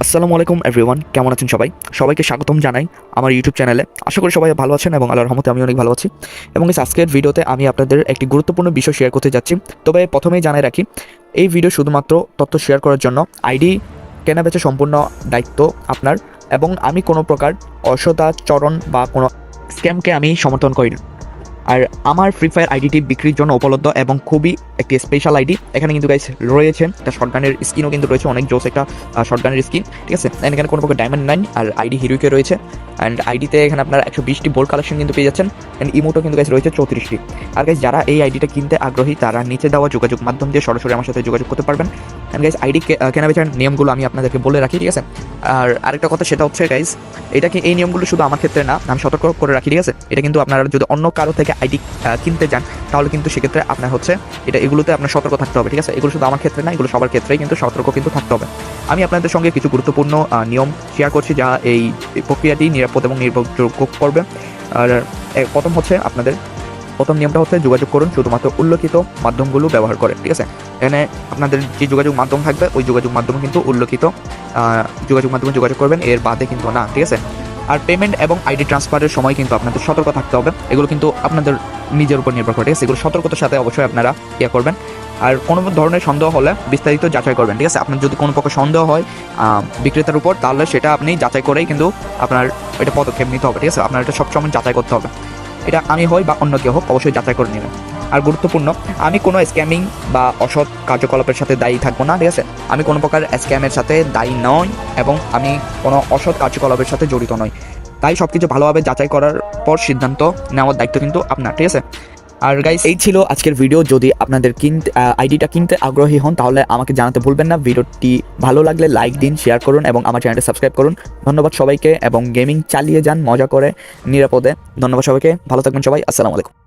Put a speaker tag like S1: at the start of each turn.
S1: আসসালামু আলাইকুম এভরিওয়ান, কেমন আছেন সবাই? সবাইকে স্বাগতম জানাই আমার ইউটিউব চ্যানেলে। আশা করি সবাই ভালো আছেন এবং আল্লাহর রহমতে আমি অনেক ভালো আছি। এবং আজকের ভিডিওতে আমি আপনাদের একটি গুরুত্বপূর্ণ বিষয় শেয়ার করতে যাচ্ছি। তবে প্রথমেই জানাই রাখি, এই ভিডিও শুধুমাত্র তথ্য শেয়ার করার জন্য। আইডি কেনাবেচা সম্পূর্ণ দায়িত্ব আপনার, এবং আমি কোনো প্রকার অসদাচরণ বা কোনো স্ক্যামকে আমি সমর্থন করি না। আর আমার ফ্রি ফায়ার আইডিটি বিক্রির জন্য উপলব্ধ এবং খুবই একটি স্পেশাল আইডি। এখানে কিন্তু গাইস রয়েছে একটা শর্টগানের স্কিনও কিন্তু রয়েছে, অনেক জোস একটা শর্টগানের স্কিন, ঠিক আছে। এখানে কোনো প্রকার ডায়মন্ড নাই, আর আইডি হিরোইকে রয়েছে। অ্যান্ড আইডিতে এখানে আপনার 120টি বোল্ড কালেকশন কিন্তু পেয়ে যাচ্ছেন। অ্যান্ড ইমোটও কিন্তু গাইস রয়েছে 34টি। আর গাইস যারা এই আইডিটা কিনতে আগ্রহী তারা নিচে দেওয়া যোগাযোগ মাধ্যম দিয়ে সরাসরি আমার সাথে যোগাযোগ করতে পারবেন। অ্যান্ড গাইস আইডি কেনাবেচার নিয়মগুলো আমি আপনাদেরকে বলে রাখি, ঠিক আছে। আর আরেকটা কথা সেটা হচ্ছে গাইস, এটা কি এই নিয়মগুলো শুধু আমার ক্ষেত্রে না, আমি সতর্ক করে রাখি, ঠিক আছে। এটা কিন্তু আপনারা যদি অন্য কারো থেকে আইডি কিনতে যান তাহলে কিন্তু সেক্ষেত্রে আপনার হচ্ছে এগুলোতে আপনার সতর্ক থাকতে হবে, ঠিক আছে। এগুলো শুধু আমার ক্ষেত্রে না, এগুলো সবার ক্ষেত্রেই কিন্তু সতর্ক কিন্তু থাকতে হবে। আমি আপনাদের সঙ্গে কিছু গুরুত্বপূর্ণ নিয়ম শেয়ার করছি যা এই প্রক্রিয়াটি নিরাপদ এবং নির্ভরযোগ্য করবে। আর প্রথম হচ্ছে আপনাদের প্রথম নিয়মটা হচ্ছে যোগাযোগ করুন শুধুমাত্র উল্লেখিত মাধ্যমগুলো ব্যবহার করে, ঠিক আছে। এখানে আপনাদের যে যোগাযোগ মাধ্যম থাকবে ওই যোগাযোগ মাধ্যমে কিন্তু উল্লেখিত যোগাযোগ মাধ্যমে যোগাযোগ করবেন, এর বাদে কিন্তু না, ঠিক আছে। আর পেমেন্ট এবং আইডি ট্রান্সফারের সময় কিন্তু আপনাদের সতর্ক থাকতে হবে। এগুলো কিন্তু আপনাদের নিজের উপর নির্ভর করে, ঠিক আছে। এগুলো সতর্কতার সাথে অবশ্যই আপনারা করবেন। আর কোনো ধরনের সন্দেহ হলে বিস্তারিত যাচাই করবেন, ঠিক আছে। আপনার যদি কোনো প্রকার সন্দেহ হয় বিক্রেতার উপর, তাহলে সেটা আপনি যাচাই করেই কিন্তু আপনার এটা পদক্ষেপ নিতে হবে, ঠিক আছে। আপনার এটা সবসময় যাচাই করতে হবে। এটা আমি হই বা অন্য কেউ হোক, অবশ্যই যাচাই করে নেবেন। আর গুরুত্বপূর্ণ, আমি কোনো স্ক্যামিং বা অসৎ কার্যকলাপের সাথে দায়ী থাকবো না, ঠিক আছে। আমি কোনো প্রকার স্ক্যামের সাথে দায়ী নই এবং আমি কোনো অসৎ কার্যকলাপের সাথে জড়িত নই। তাই সব কিছু ভালোভাবে যাচাই করার পর সিদ্ধান্ত নেওয়ার দায়িত্ব কিন্তু আপনার, ঠিক আছে। আর গাইস, এই ছিল আজকের ভিডিও। যদি আপনাদের আইডিটা কিনতে আগ্রহী হন তাহলে আমাকে জানাতে ভুলবেন না। ভিডিওটি ভালো লাগলে লাইক দিন, শেয়ার করুন এবং আমার চ্যানেলটা সাবস্ক্রাইব করুন। ধন্যবাদ সবাইকে, এবং গেমিং চালিয়ে যান মজা করে নিরাপদে। ধন্যবাদ সবাইকে, ভালো থাকবেন সবাই। আসসালামু আলাইকুম।